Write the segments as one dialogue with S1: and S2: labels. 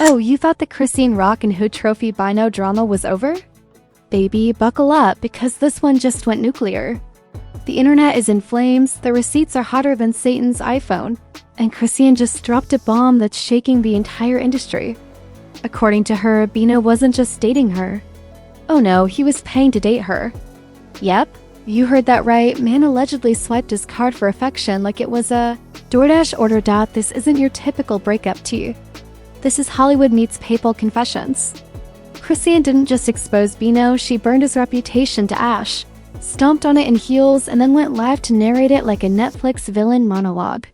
S1: Oh, you thought the Chrisean Rock and HoodTrophy Bino drama was over? Baby, buckle up, because this one just went nuclear. The internet is in flames, the receipts are hotter than Satan's iPhone, and Chrisean just dropped a bomb that's shaking the entire industry. According to her, Bino wasn't just dating her. Oh no, he was paying to date her. Yep, you heard that right, man allegedly swiped his card for affection like it was a DoorDash order. This isn't your typical breakup tea. This is Hollywood meets PayPal confessions. Chrisean didn't just expose Bino, she burned his reputation to ash, stomped on it in heels, and then went live to narrate it like a Netflix villain monologue.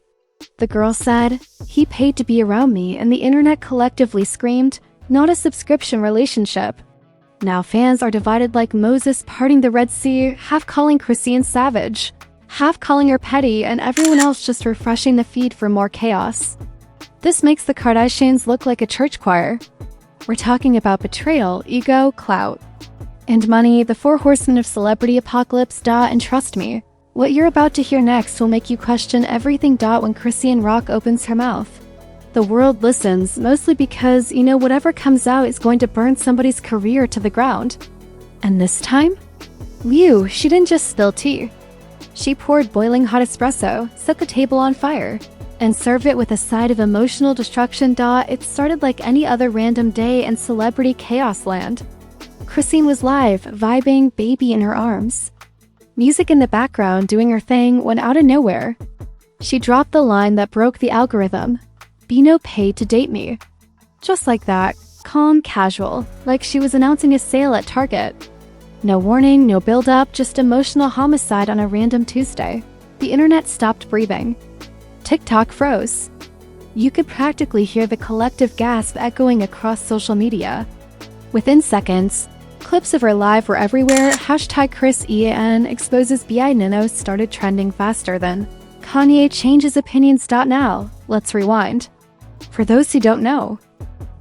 S1: The girl said, "He paid to be around me," and the internet collectively screamed, "Not a subscription relationship." Now fans are divided like Moses parting the Red Sea, half calling Chrisean savage, half calling her petty, and everyone else just refreshing the feed for more chaos. This makes the Kardashians look like a church choir. We're talking about betrayal, ego, clout, and money, the four horsemen of celebrity apocalypse. And trust me, what you're about to hear next will make you question everything. When Chrisean Rock opens her mouth, the world listens, mostly because, whatever comes out is going to burn somebody's career to the ground. And this time? She didn't just spill tea. She poured boiling hot espresso, set the table on fire, and served it with a side of emotional destruction. It started like any other random day in celebrity chaos land. Chrisean was live, vibing, baby in her arms. Music in the background doing her thing when out of nowhere, she dropped the line that broke the algorithm. "Bino paid to date me." Just like that, calm, casual, like she was announcing a sale at Target. No warning, no build-up, just emotional homicide on a random Tuesday. The internet stopped breathing. TikTok froze. You could practically hear the collective gasp echoing across social media. Within seconds, clips of her live were everywhere. #Chrisean exposes Bino started trending faster than Kanye changes opinions. Now, let's rewind. For those who don't know,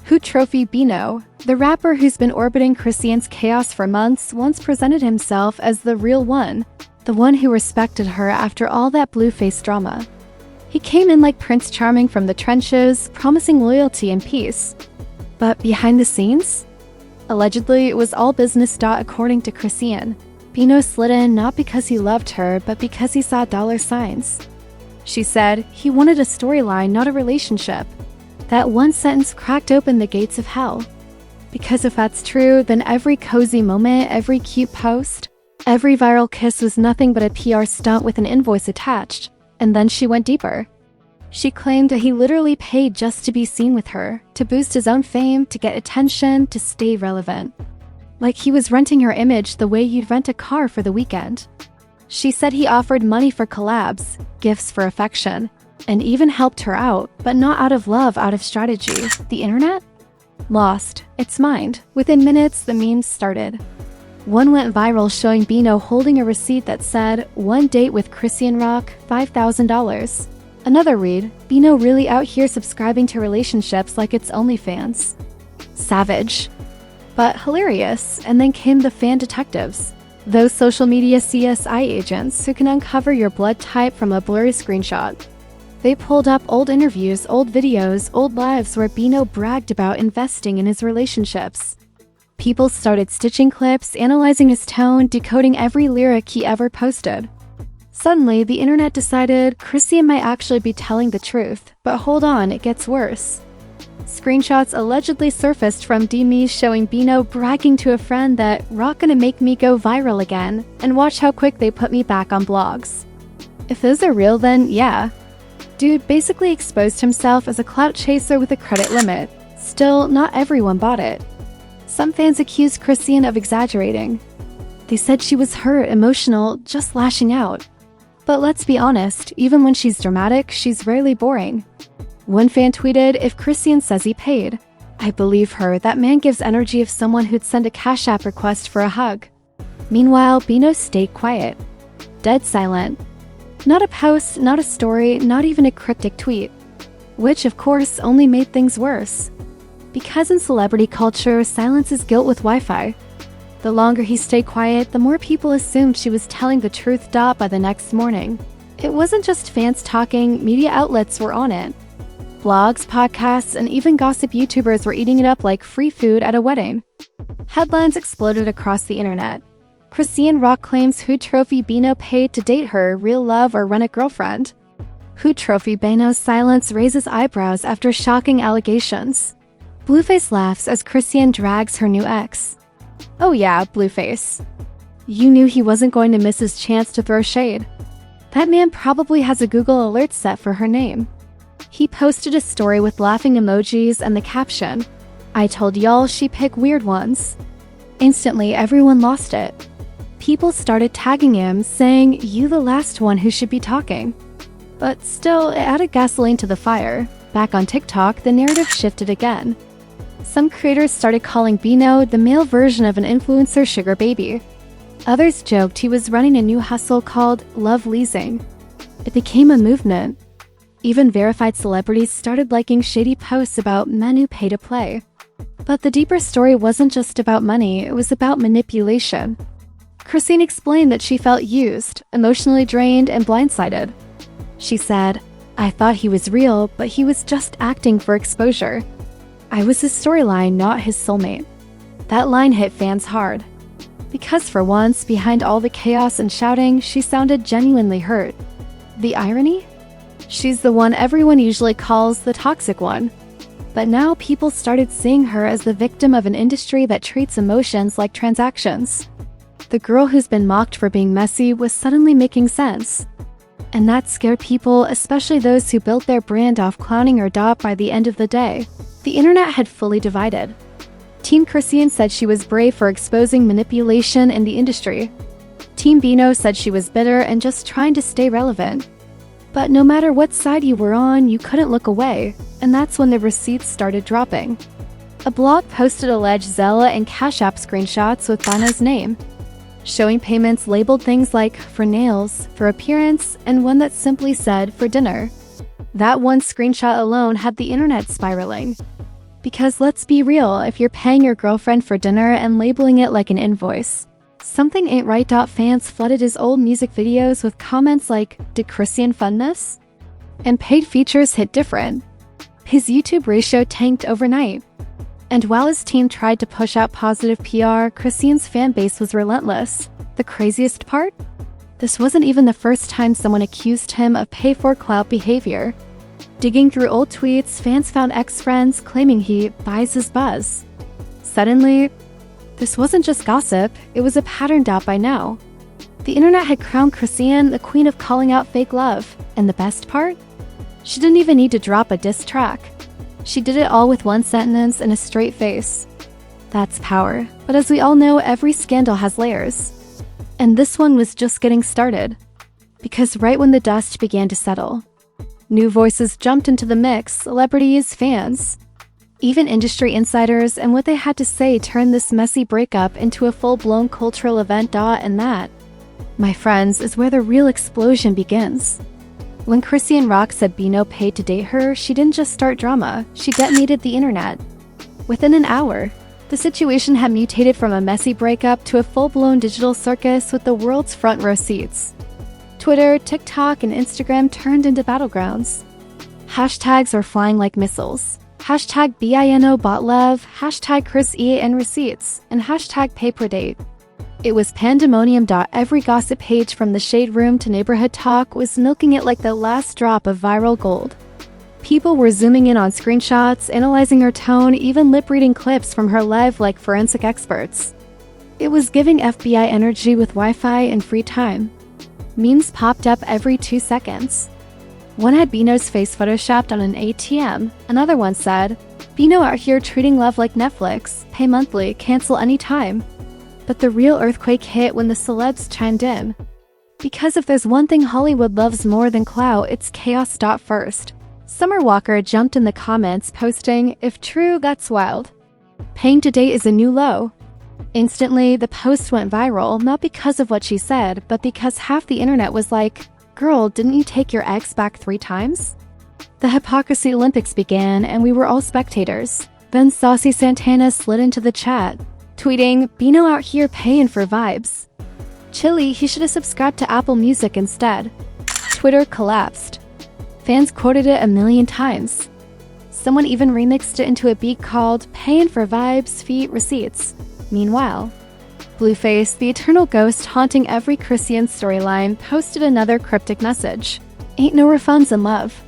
S1: HoodTrophy Bino, the rapper who's been orbiting Chrisean's chaos for months, once presented himself as the real one, the one who respected her after all that blue-face drama. He came in like Prince Charming from the trenches, promising loyalty and peace. But behind the scenes? Allegedly, it was all business. According to Chrisean, Bino slid in not because he loved her, but because he saw dollar signs. She said, he wanted a storyline, not a relationship. That one sentence cracked open the gates of hell. Because if that's true, then every cozy moment, every cute post, every viral kiss was nothing but a PR stunt with an invoice attached. And then she went deeper. She claimed that he literally paid just to be seen with her, to boost his own fame, to get attention, to stay relevant. Like he was renting her image the way you'd rent a car for the weekend. She said he offered money for collabs, gifts for affection, and even helped her out, but not out of love, out of strategy. The internet? Lost its mind. Within minutes, the memes started. One went viral showing Bino holding a receipt that said, "One date with Chrisean Rock, $5,000. Another read, "Bino really out here subscribing to relationships like it's OnlyFans." Savage. But hilarious. And then came the fan detectives. Those social media CSI agents who can uncover your blood type from a blurry screenshot. They pulled up old interviews, old videos, old lives where Bino bragged about investing in his relationships. People started stitching clips, analyzing his tone, decoding every lyric he ever posted. Suddenly, the internet decided Chrisean might actually be telling the truth. But hold on, it gets worse. Screenshots allegedly surfaced from DMs showing Bino bragging to a friend that "Rock gonna make me go viral again, and watch how quick they put me back on blogs." If those are real, then yeah. Dude basically exposed himself as a clout chaser with a credit limit. Still, not everyone bought it. Some fans accused Chrisean of exaggerating. They said she was hurt, emotional, just lashing out. But let's be honest, even when she's dramatic, she's rarely boring. One fan tweeted, "If Chrisean says he paid, I believe her. That man gives energy of someone who'd send a Cash App request for a hug." Meanwhile, Bino stayed quiet. Dead silent. Not a post, not a story, not even a cryptic tweet. Which, of course, only made things worse. Because in celebrity culture, silence is guilt with Wi-Fi. The longer he stayed quiet, the more people assumed she was telling the truth. By the next morning, it wasn't just fans talking, media outlets were on it. Vlogs, podcasts, and even gossip YouTubers were eating it up like free food at a wedding. Headlines exploded across the internet. Chrisean Rock claims HoodTrophy Bino paid to date her, real love or rent a girlfriend. HoodTrophy Bino's silence raises eyebrows after shocking allegations. Blueface laughs as Chrisean drags her new ex. Oh yeah, Blueface. You knew he wasn't going to miss his chance to throw shade. That man probably has a Google alert set for her name. He posted a story with laughing emojis and the caption, "I told y'all she pick weird ones." Instantly, everyone lost it. People started tagging him, saying, "You the last one who should be talking." But still, it added gasoline to the fire. Back on TikTok, the narrative shifted again. Some creators started calling Bino the male version of an influencer sugar baby. Others joked he was running a new hustle called love leasing. It became a movement. Even verified celebrities started liking shady posts about men who pay to play. But the deeper story wasn't just about money, it was about manipulation. Chrisean explained that she felt used, emotionally drained, and blindsided. She said, "I thought he was real, but he was just acting for exposure. I was his storyline, not his soulmate." That line hit fans hard. Because for once, behind all the chaos and shouting, she sounded genuinely hurt. The irony? She's the one everyone usually calls the toxic one. But now people started seeing her as the victim of an industry that treats emotions like transactions. The girl who's been mocked for being messy was suddenly making sense. And that scared people, especially those who built their brand off clowning her dot. By the end of the day, the internet had fully divided. Team Chrisean said she was brave for exposing manipulation in the industry. Team Bino said she was bitter and just trying to stay relevant. But no matter what side you were on, you couldn't look away, and that's when the receipts started dropping. A blog posted alleged Zella and Cash App screenshots with Bino's name, showing payments labeled things like for nails, for appearance, and one that simply said for dinner. That one screenshot alone had the internet spiraling. Because let's be real, if you're paying your girlfriend for dinner and labeling it like an invoice, something ain't right. Fans flooded his old music videos with comments like, "Did Chrisean fund this?" And paid features hit different. His YouTube ratio tanked overnight. And while his team tried to push out positive PR, Chrisean's fan base was relentless. The craziest part? This wasn't even the first time someone accused him of pay-for-clout behavior. Digging through old tweets, fans found ex-friends claiming he buys his buzz. Suddenly, this wasn't just gossip, it was a pattern. By now, the internet had crowned Chrisean the queen of calling out fake love. And the best part? She didn't even need to drop a diss track. She did it all with one sentence and a straight face. That's power. But as we all know, every scandal has layers. And this one was just getting started. Because right when the dust began to settle, new voices jumped into the mix, celebrities, fans, even industry insiders, and what they had to say turned this messy breakup into a full-blown cultural event. And that, my friends, is where the real explosion begins. When Chrisean Rock said Bino paid to date her, she didn't just start drama, she detonated the internet. Within an hour, the situation had mutated from a messy breakup to a full-blown digital circus with the world's front row seats. Twitter, TikTok, and Instagram turned into battlegrounds. Hashtags are flying like missiles. Hashtag BINO bot love, hashtag Chris E and receipts, and hashtag pay per date. It was pandemonium. Every gossip page from the Shade Room to Neighborhood Talk was milking it like the last drop of viral gold. People were zooming in on screenshots, analyzing her tone, even lip-reading clips from her live like forensic experts. It was giving FBI energy with Wi-Fi and free time. Memes popped up every 2 seconds. One had Bino's face photoshopped on an ATM. Another one said, "Bino out here treating love like Netflix, pay monthly, cancel anytime." But the real earthquake hit when the celebs chimed in. Because if there's one thing Hollywood loves more than clout, it's chaos. First, Summer Walker jumped in the comments posting, "If true, that's wild. Paying to date is a new low." Instantly, the post went viral, not because of what she said, but because half the internet was like, "Girl, didn't you take your ex back 3 times?" The hypocrisy Olympics began, and we were all spectators. Then Saucy Santana slid into the chat, tweeting, "Bino out here paying for vibes. Chilly, he should have subscribed to Apple Music instead." Twitter collapsed. Fans quoted it a million times. Someone even remixed it into a beat called Payin' for Vibes, Feet, Receipts. Meanwhile, Blueface, the eternal ghost haunting every Chrisean storyline, posted another cryptic message. Ain't no refunds in love.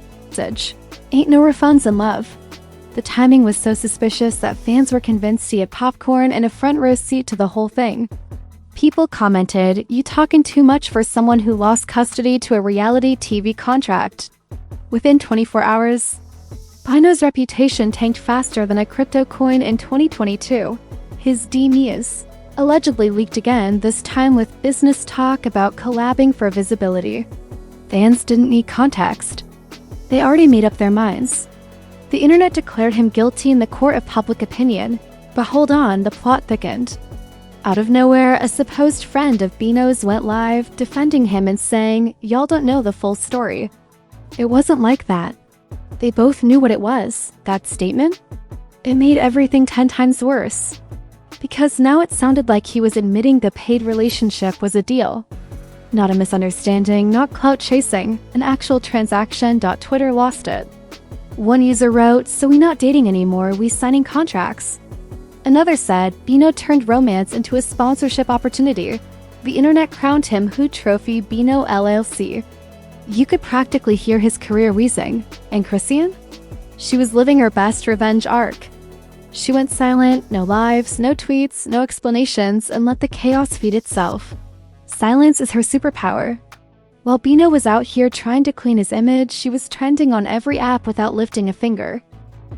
S1: Ain't no refunds in love. The timing was so suspicious that fans were convinced he had popcorn and a front row seat to the whole thing. People commented, "You talking too much for someone who lost custody to a reality TV contract." Within 24 hours, Bino's reputation tanked faster than a crypto coin in 2022. His DMs allegedly leaked again, this time with business talk about collabing for visibility. Fans didn't need context. They already made up their minds. The internet declared him guilty in the court of public opinion, but hold on, the plot thickened. Out of nowhere, a supposed friend of Bino's went live, defending him and saying, "Y'all don't know the full story." It wasn't like that. They both knew what it was, that statement. It made everything 10 times worse. Because now it sounded like he was admitting the paid relationship was a deal. Not a misunderstanding, not clout chasing, an actual transaction. Twitter lost it. One user wrote, "So we not dating anymore, we signing contracts." Another said, "Bino turned romance into a sponsorship opportunity." The internet crowned him HoodTrophy Bino LLC. You could practically hear his career wheezing. And Chrisean? She was living her best revenge arc. She went silent, no lives, no tweets, no explanations, and let the chaos feed itself. Silence is her superpower. While Bino was out here trying to clean his image, she was trending on every app without lifting a finger.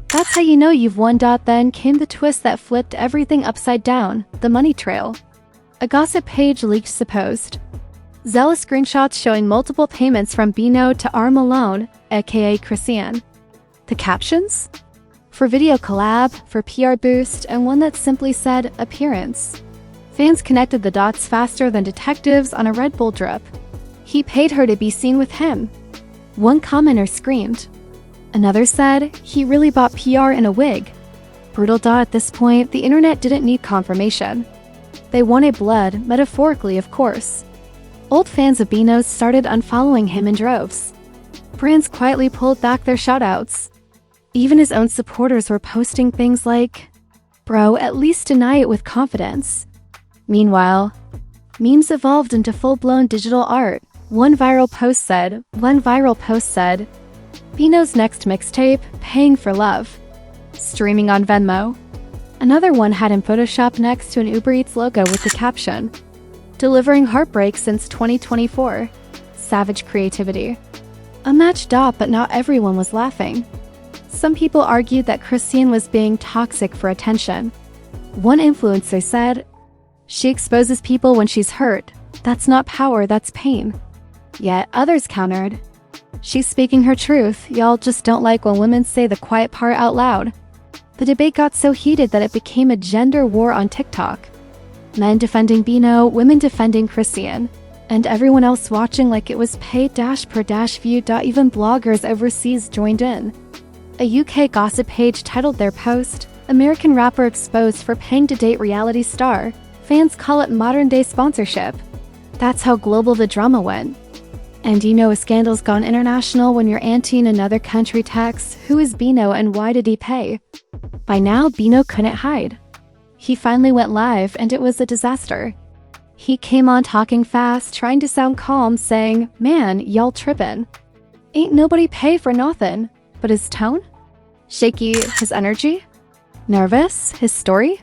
S1: That's how you know you've won. Then came the twist that flipped everything upside down, the money trail. A gossip page leaked supposed zealous screenshots showing multiple payments from Bino to R. Malone, aka Chrisean. The captions? For video collab, for PR boost, and one that simply said, appearance. Fans connected the dots faster than detectives on a Red Bull drip. He paid her to be seen with him. One commenter screamed. Another said, he really bought PR in a wig. Brutal. At this point, the internet didn't need confirmation. They wanted blood, metaphorically of course. Old fans of Bino's started unfollowing him in droves. Brands quietly pulled back their shoutouts. Even his own supporters were posting things like, "Bro, at least deny it with confidence." Meanwhile, memes evolved into full-blown digital art. One viral post said, Bino's next mixtape, Paying for Love, streaming on Venmo. Another one had him photoshopped next to an Uber Eats logo with the caption, "Delivering heartbreak since 2024. Savage creativity." Unmatched. But not everyone was laughing. Some people argued that Chrisean was being toxic for attention. One influencer said, "She exposes people when she's hurt. That's not power, that's pain." Yet others countered, "She's speaking her truth. Y'all just don't like when women say the quiet part out loud." The debate got so heated that it became a gender war on TikTok. Men defending Bino, women defending Chrisean, and everyone else watching like it was pay-per-view. Even bloggers overseas joined in. A UK gossip page titled their post, "American rapper exposed for paying to date reality star. Fans call it modern-day sponsorship." That's how global the drama went. And you know a scandal's gone international when your auntie in another country texts, "Who is Bino and why did he pay?" By now, Bino couldn't hide. He finally went live and it was a disaster. He came on talking fast, trying to sound calm, saying, "Man, y'all trippin'. Ain't nobody pay for nothin'." But his tone? Shaky. His energy? Nervous. His story?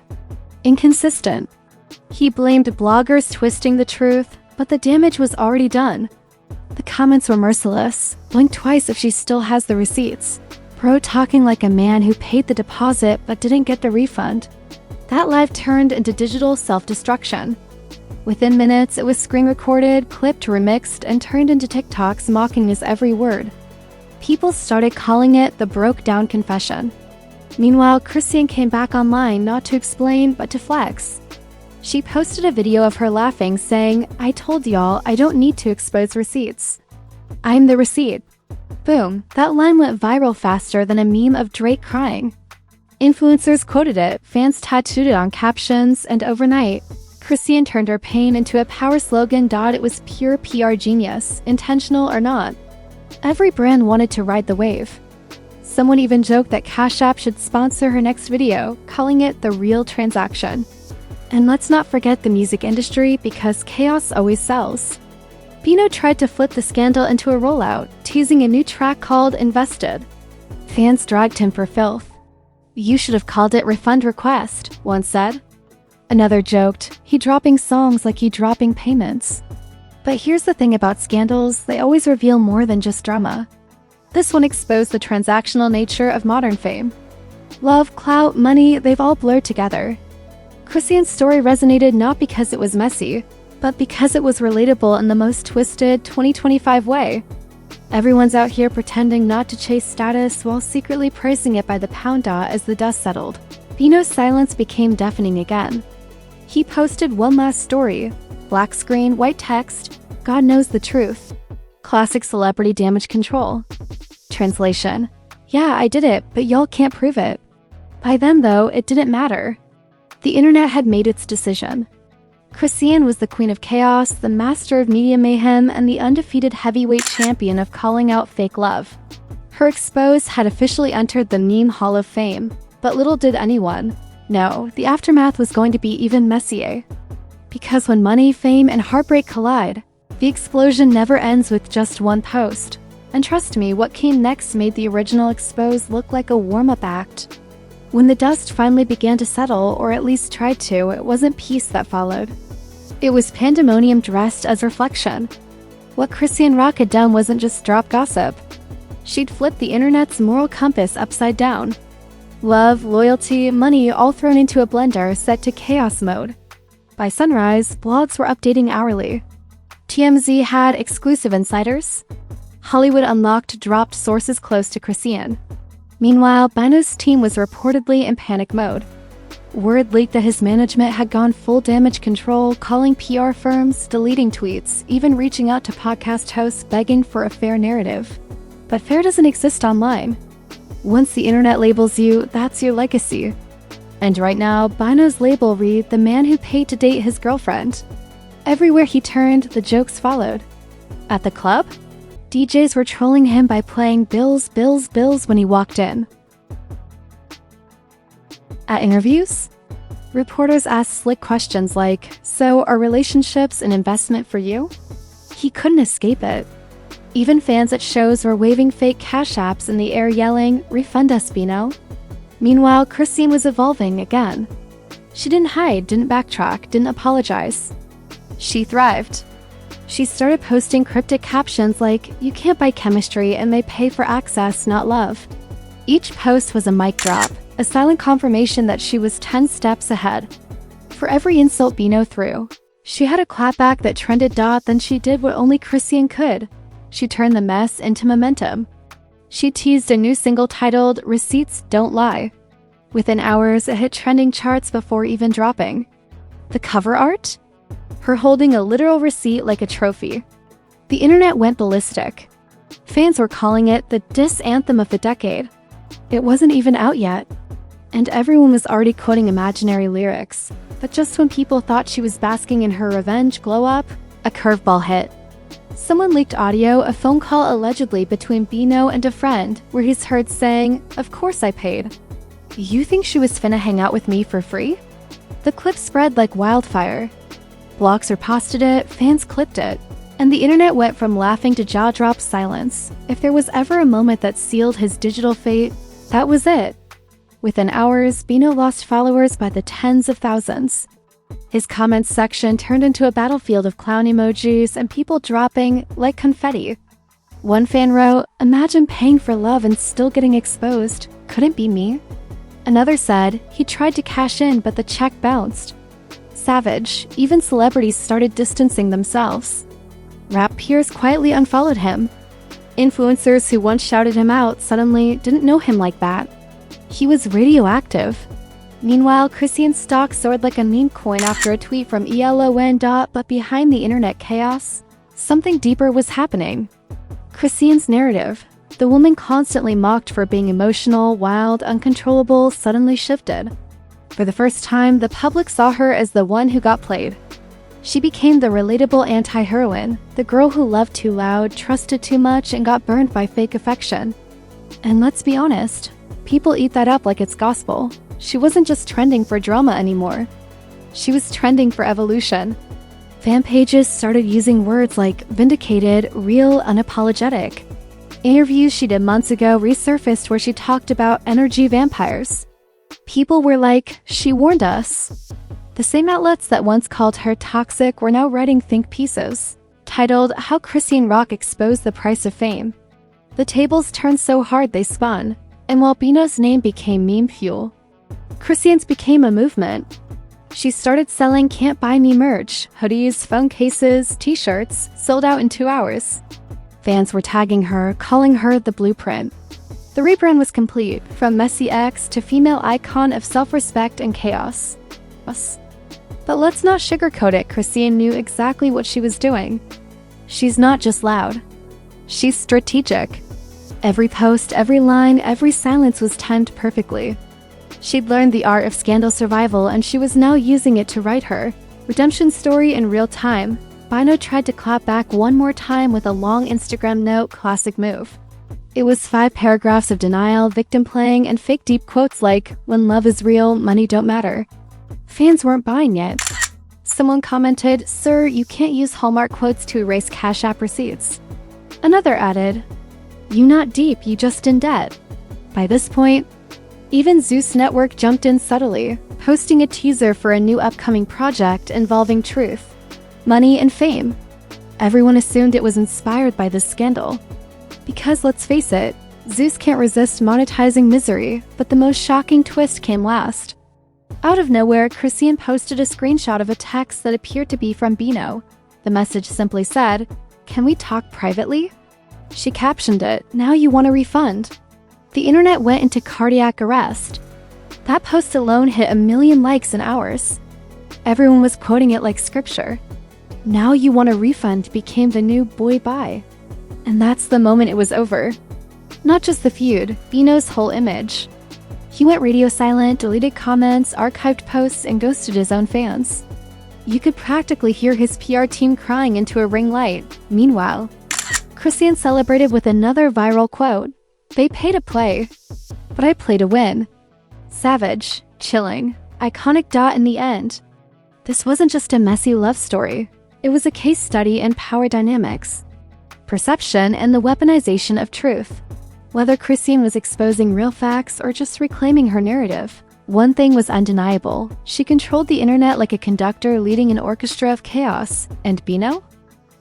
S1: Inconsistent. He blamed bloggers twisting the truth, but the damage was already done. The comments were merciless. Blink twice if she still has the receipts. Bro talking like a man who paid the deposit but didn't get the refund. That live turned into digital self-destruction. Within minutes, it was screen recorded, clipped, remixed, and turned into TikToks mocking his every word. People started calling it the broke-down confession. Meanwhile, Chrisean came back online not to explain, but to flex. She posted a video of her laughing, saying, "I told y'all I don't need to expose receipts. I'm the receipt." Boom, that line went viral faster than a meme of Drake crying. Influencers quoted it, fans tattooed it on captions, and overnight, Chrisean turned her pain into a power slogan. It was pure PR genius, intentional or not. Every brand wanted to ride the wave. Someone even joked that Cash App should sponsor her next video, calling it the real transaction. And let's not forget the music industry, because chaos always sells. Bino tried to flip the scandal into a rollout, teasing a new track called Invested. Fans dragged him for filth. "You should have called it Refund Request," one said. Another joked, "He dropping songs like he dropping payments." But here's the thing about scandals, they always reveal more than just drama. This one exposed the transactional nature of modern fame. Love, clout, money, they've all blurred together. Chrisean's story resonated not because it was messy, but because it was relatable in the most twisted 2025 way. Everyone's out here pretending not to chase status while secretly praising it by the pound as the dust settled. Bino's silence became deafening again. He posted one last story. Black screen, white text, "God knows the truth." Classic celebrity damage control. Translation: "Yeah, I did it, but y'all can't prove it." By then, though, it didn't matter. The internet had made its decision. Chrisean was the queen of chaos, the master of media mayhem, and the undefeated heavyweight champion of calling out fake love. Her expose had officially entered the meme hall of fame, but little did anyone know the aftermath was going to be even messier. Because when money, fame, and heartbreak collide, the explosion never ends with just one post. And trust me, what came next made the original expose look like a warm-up act. When the dust finally began to settle, or at least tried to, it wasn't peace that followed. It was pandemonium dressed as reflection. What Chrisean Rock had done wasn't just drop gossip. She'd flipped the internet's moral compass upside down. Love, loyalty, money all thrown into a blender set to chaos mode. By sunrise, blogs were updating hourly. TMZ had exclusive insiders. Hollywood Unlocked dropped sources close to Chrisean. Meanwhile, Bino's team was reportedly in panic mode. Word leaked that his management had gone full damage control, calling PR firms, deleting tweets, even reaching out to podcast hosts begging for a fair narrative. But fair doesn't exist online. Once the internet labels you, that's your legacy. And right now, Bino's label read "the man who paid to date his girlfriend." Everywhere he turned, the jokes followed. At the club, DJs were trolling him by playing "Bills, Bills, Bills" when he walked in. At interviews, reporters asked slick questions like, "So are relationships an investment for you?" He couldn't escape it. Even fans at shows were waving fake cash apps in the air yelling, "Refund us, Bino." Meanwhile, Chrisean was evolving again. She didn't hide, didn't backtrack, didn't apologize. She thrived. She started posting cryptic captions like, "You can't buy chemistry and they pay for access, not love." Each post was a mic drop, a silent confirmation that she was 10 steps ahead. For every insult Bino threw, she had a clapback that trended. Then she did what only Chrisean could. She turned the mess into momentum. She teased a new single titled "Receipts Don't Lie." Within hours, it hit trending charts before even dropping. The cover art? Her holding a literal receipt like a trophy. The internet went ballistic. Fans were calling it the diss anthem of the decade. It wasn't even out yet. And everyone was already quoting imaginary lyrics. But just when people thought she was basking in her revenge glow-up, a curveball hit. Someone leaked audio, a phone call allegedly between Bino and a friend, where he's heard saying, "Of course I paid. You think she was finna hang out with me for free?" The clip spread like wildfire. Blogs reposted it, fans clipped it, and the internet went from laughing to jaw-drop silence. If there was ever a moment that sealed his digital fate, that was it. Within hours, Bino lost followers by the tens of thousands. His comments section turned into a battlefield of clown emojis and people dropping like confetti. One fan wrote, "Imagine paying for love and still getting exposed. Couldn't be me." Another said, "He tried to cash in, but the check bounced." Savage, even celebrities started distancing themselves. Rap peers quietly unfollowed him. Influencers who once shouted him out suddenly didn't know him like that. He was radioactive. Meanwhile, Chrisean's stock soared like a meme coin after a tweet from ELON. But behind the internet chaos, something deeper was happening. Chrisean's narrative, the woman constantly mocked for being emotional, wild, uncontrollable, suddenly shifted. For the first time, the public saw her as the one who got played. She became the relatable anti-heroine, the girl who loved too loud, trusted too much, and got burned by fake affection. And let's be honest, people eat that up like it's gospel. She wasn't just trending for drama anymore. She was trending for evolution. Fan pages started using words like vindicated, real, unapologetic. Interviews she did months ago resurfaced where she talked about energy vampires. People were like, she warned us. The same outlets that once called her toxic were now writing think pieces, titled How Chrisean Rock Exposed the Price of Fame. The tables turned so hard they spun, and while Bino's name became meme fuel, Chrisean's became a movement. She started selling Can't Buy Me merch, hoodies, phone cases, t-shirts, sold out in 2 hours. Fans were tagging her, calling her the blueprint. The rebrand was complete, from messy ex to female icon of self-respect and chaos. But let's not sugarcoat it, Chrisean knew exactly what she was doing. She's not just loud. She's strategic. Every post, every line, every silence was timed perfectly. She'd learned the art of scandal survival, and she was now using it to write her redemption story in real time. Bino tried to clap back one more time with a long Instagram note, classic move. It was 5 paragraphs of denial, victim playing, and fake deep quotes like, when love is real, money don't matter. Fans weren't buying yet. Someone commented, "Sir, you can't use Hallmark quotes to erase Cash App receipts." Another added, "You not deep, you just in debt." By this point, even Zeus Network jumped in subtly, posting a teaser for a new upcoming project involving truth, money, and fame. Everyone assumed it was inspired by this scandal. Because let's face it, Zeus can't resist monetizing misery, but the most shocking twist came last. Out of nowhere, Chrisean posted a screenshot of a text that appeared to be from Bino. The message simply said, "Can we talk privately?" She captioned it, "Now you want a refund." The internet went into cardiac arrest. That post alone hit 1 million likes in hours. Everyone was quoting it like scripture. "Now you want a refund" became the new boy bye. And that's the moment it was over. Not just the feud, Bino's whole image. He went radio silent, deleted comments, archived posts, and ghosted his own fans. You could practically hear his PR team crying into a ring light. Meanwhile, Chrisean celebrated with another viral quote. "They pay to play, but I play to win." Savage, chilling, iconic. In the end, this wasn't just a messy love story. It was a case study in power dynamics, perception, and the weaponization of truth. Whether Chrisean was exposing real facts or just reclaiming her narrative, one thing was undeniable. She controlled the internet like a conductor leading an orchestra of chaos. And Bino?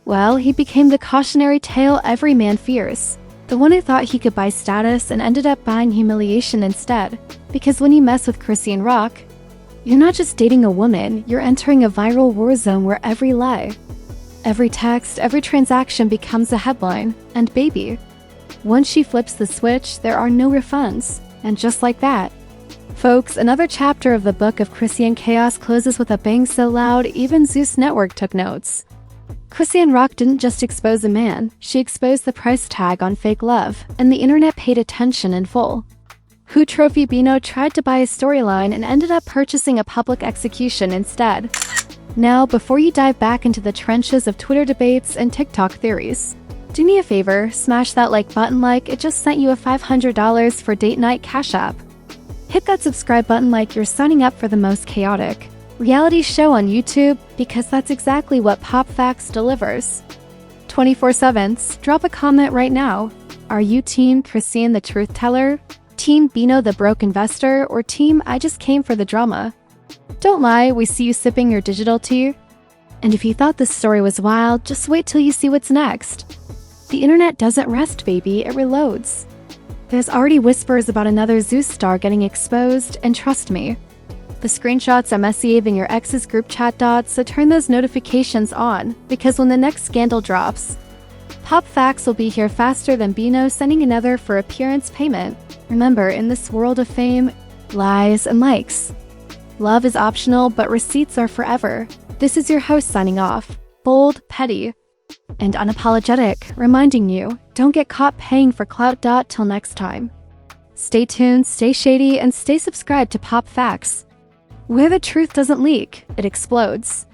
S1: Well, he became the cautionary tale every man fears. The one who thought he could buy status and ended up buying humiliation instead. Because when you mess with Chrisean Rock, you're not just dating a woman, you're entering a viral war zone where every lie, every text, every transaction becomes a headline. And baby, once she flips the switch, there are no refunds. And just like that, folks, another chapter of the book of Chrisean chaos closes with a bang so loud, even Zeus Network took notes. Chrisean Rock didn't just expose a man, she exposed the price tag on fake love, and the internet paid attention in full. HoodTrophy Bino tried to buy a storyline and ended up purchasing a public execution instead. Now, before you dive back into the trenches of Twitter debates and TikTok theories, do me a favor, smash that like button like it just sent you a $500 for date night Cash App. Hit that subscribe button like you're signing up for the most chaotic reality show on YouTube, because that's exactly what Pop Facts delivers. 24/7, drop a comment right now. Are you Team Chrisean the Truth Teller, Team Bino the Broke Investor, or Team I Just Came for the Drama? Don't lie, we see you sipping your digital tea. And if you thought this story was wild, just wait till you see what's next. The internet doesn't rest, baby, it reloads. There's already whispers about another Zeus star getting exposed, and trust me, the screenshots are messy, even your ex's group chat dots, so turn those notifications on, because when the next scandal drops, Pop Facts will be here faster than Bino sending another for appearance payment. Remember, in this world of fame, lies, and likes, love is optional, but receipts are forever. This is your host signing off, bold, petty, and unapologetic, reminding you, don't get caught paying for clout. Till next time. Stay tuned, stay shady, and stay subscribed to Pop Facts, where the truth doesn't leak, it explodes.